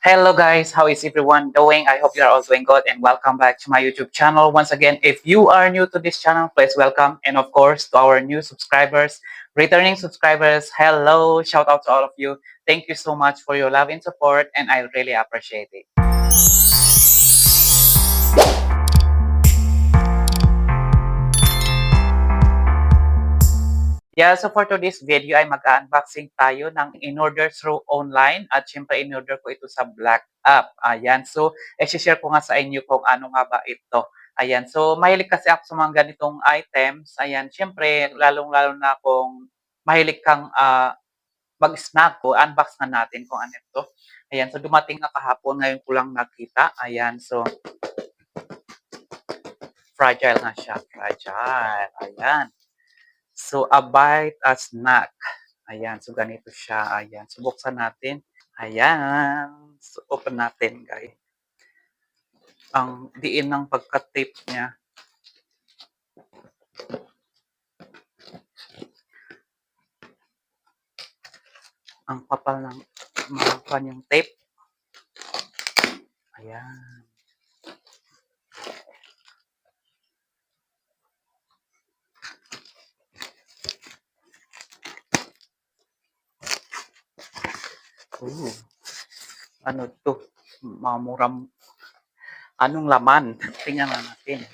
Hello guys, how is everyone doing? I hope you are all doing good and welcome back to my YouTube channel. Once again, if you are new to this channel, please welcome. And of course, to our new subscribers, returning subscribers, hello, shout out to all of you. Thank you so much for your love and support and I really appreciate it. Yeah, so for today's video ay mag-unboxing tayo ng in-order through online at syempre in-order ko ito sa Black App. Ayan, so i-share ko nga sa inyo kung ano nga ba ito. Ayan, so mahilig kasi ako sa mga ganitong items. Ayan, syempre lalong-lalo na kung mahilig kang mag-snack ko, unbox na natin kung ano ito. Ayan, so dumating na kahapon, ngayon ko lang nakita. Ayan, so fragile na siya, fragile. Ayan. So, a bite, a snack. Ayan, so ganito siya. Ayan, so buksan natin. Ayan. So, open natin, guys. Ang diin ng pagka-tape niya. Ang kapal ng mga kanyang tape. Ayan. Ooh. Ano to? Mamuram. Anong laman? Tingnan na natin.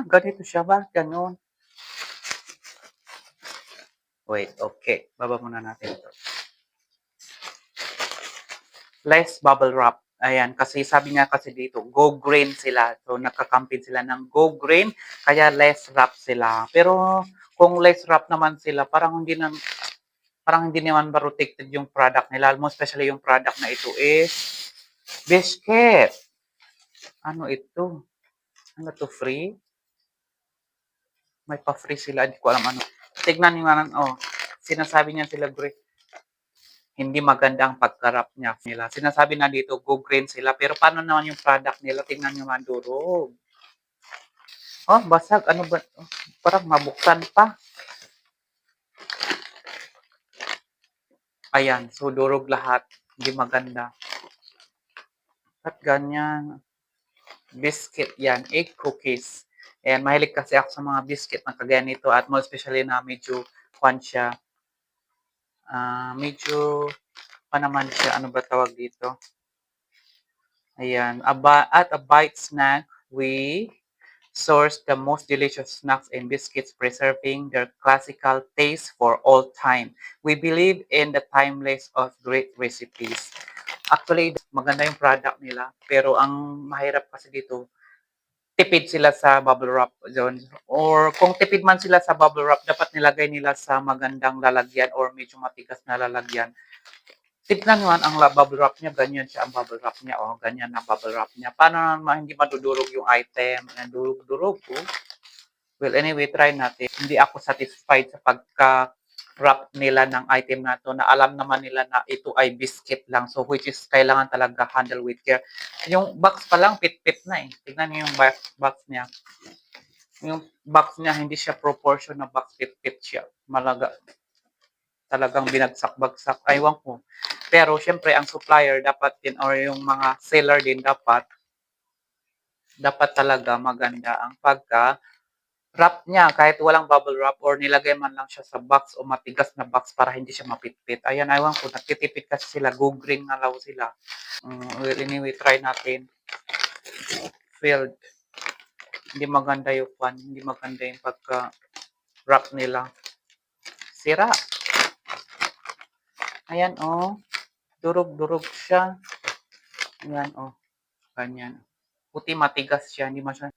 Ganito siya ba? Ganon. Wait, okay. Baba muna natin ito. Less bubble wrap. Ayan, kasi sabi nga kasi dito, go green sila. So, nakakampin sila ng go green, kaya less wrap sila. Pero, kung less wrap naman sila, parang hindi naman protected yung product nila. Most especially yung product na ito is biscuit. Ano ito? Ano to, free? May pa-free sila, hindi ko alam ano. Tignan nyo nga, sinasabi niya sila, hindi maganda ang pagkarap niya nila. Sinasabi na dito, go green sila. Pero paano naman yung product nila? Tingnan nyo man durog. Oh, basag. Ano ba? Oh, parang mabuksan pa. Ayan. So, durog lahat. Hindi maganda. At ganyan. Biscuit yan. Egg cookies. Ayan. Mahilig kasi ako sa mga biscuit na kagaya nito. At more especially na medyo kwan siya. Medyo pa naman siya. Ano ba tawag dito? Ayan. At a bite snack, we source the most delicious snacks and biscuits, preserving their classical taste for all time. We believe in the timeless of great recipes. Actually, maganda yung product nila, pero ang mahirap kasi dito, tipid sila sa bubble wrap zone. Or kung tipid man sila sa bubble wrap, dapat nilagay nila sa magandang lalagyan or medyo matigas na lalagyan. Tignan naman ang bubble wrap niya, ganyan siya ang bubble wrap niya. Oh, ganyan ang bubble wrap niya. Paano naman hindi madudurog yung item? Durog-durog po. Well, anyway, try natin. Hindi ako satisfied sa pagka-wrap nila ng item na to na alam naman nila na ito ay biscuit lang. So, which is kailangan talaga handle with care. Yung box pa lang, pit-pit na eh. Tignan niyo yung box niya. Yung box niya, hindi siya proportion na box, pit-pit siya. Malaga. Talagang binagsak-bagsak. Aywan ko. Pero, syempre, ang supplier dapat din or yung mga seller din dapat talaga maganda ang wrap niya kahit walang bubble wrap or nilagay man lang siya sa box o matigas na box para hindi siya mapitpit. Ayan, aywan ko, nagtitipid kasi sila, gugring na law sila. Well, anyway, try natin. Failed. Hindi maganda yung pan, hindi maganda yung pagka-wrap nila. Sira. Ayan, oh. Durog-durog siya. Ayan, oh. Ganyan. Puti matigas siya, hindi masyadong.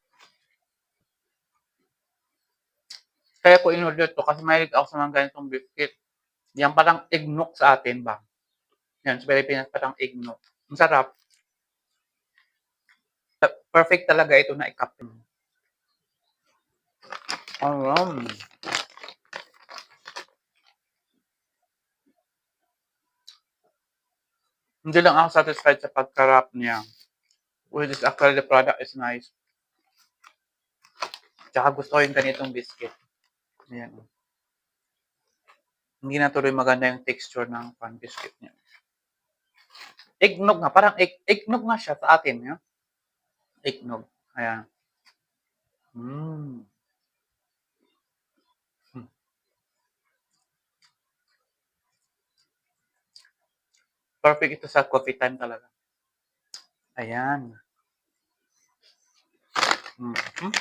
Kaya ko in-order to kasi mahilig ako sa mga ganitong biscuit. Yan parang eggnog sa atin ba? Yan, sa Pilipinas parang eggnog. Ang sarap. Perfect talaga ito na i-cup. Hindi lang ako satisfied sa pagka-wrap niya. Which is actually the product is nice. Tsaka gusto ko yung ganitong biscuit. Ayan. Hindi na tuloy maganda yung texture ng pan biscuit niya. Eggnog nga, parang eggnog nga siya sa atin, no? Eggnog. Ayan. Mm. Hmm. Perfect ito sa coffee time talaga. Ayan. Mhm.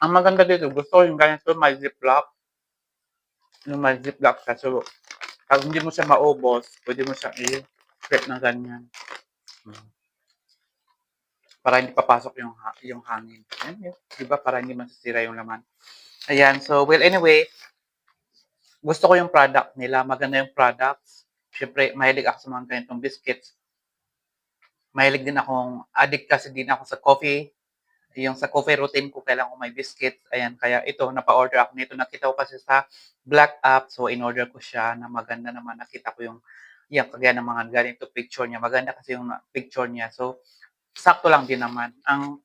Ang maganda dito, gusto ko yung ganito, may ziplock. Yung may ziplock siya. So, pag hindi mo siya maubos, pwede mo siyang i-flip na ganyan. Hmm. Para hindi papasok yung hangin. Ayan, yun. Diba? Para hindi masisira yung laman. Ayan. So, well, anyway, gusto ko yung product nila. Maganda yung products. Siyempre, mahilig ako sa mga ganitong biscuits. Mahilig din akong, addict kasi din ako sa coffee. Yung sa coffee routine ko, kailangan ko may biscuits. Ayan, kaya ito, napa-order ako nito. Nakita ko kasi sa Black App. So, in-order ko siya na maganda naman. Nakita ko yung kagaya ng mga ganito picture niya. Maganda kasi yung picture niya. So, sakto lang din naman. Ang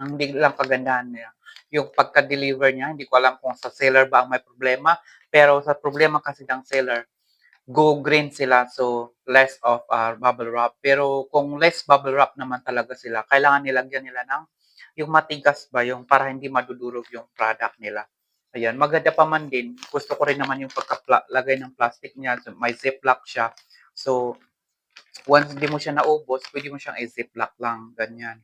hindi lang kagandahan niya, yung pagka-deliver niya, hindi ko alam kung sa seller ba ang may problema. Pero sa problema kasi ng seller, go green sila, so less of bubble wrap. Pero kung less bubble wrap naman talaga sila, kailangan nilagyan nila ng yung matigas ba, yung para hindi madudurog yung product nila. Ayan, maganda pa man din. Gusto ko rin naman yung pagkalagay ng plastic niya. So, may ziplock siya. So, once hindi mo siya naubos, pwede mo siyang i-ziplock lang. Ganyan.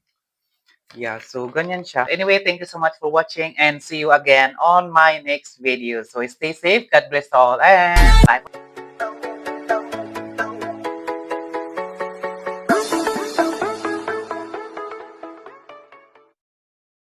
Yeah, so ganyan siya. Anyway, thank you so much for watching and see you again on my next video. So stay safe, God bless all, and bye.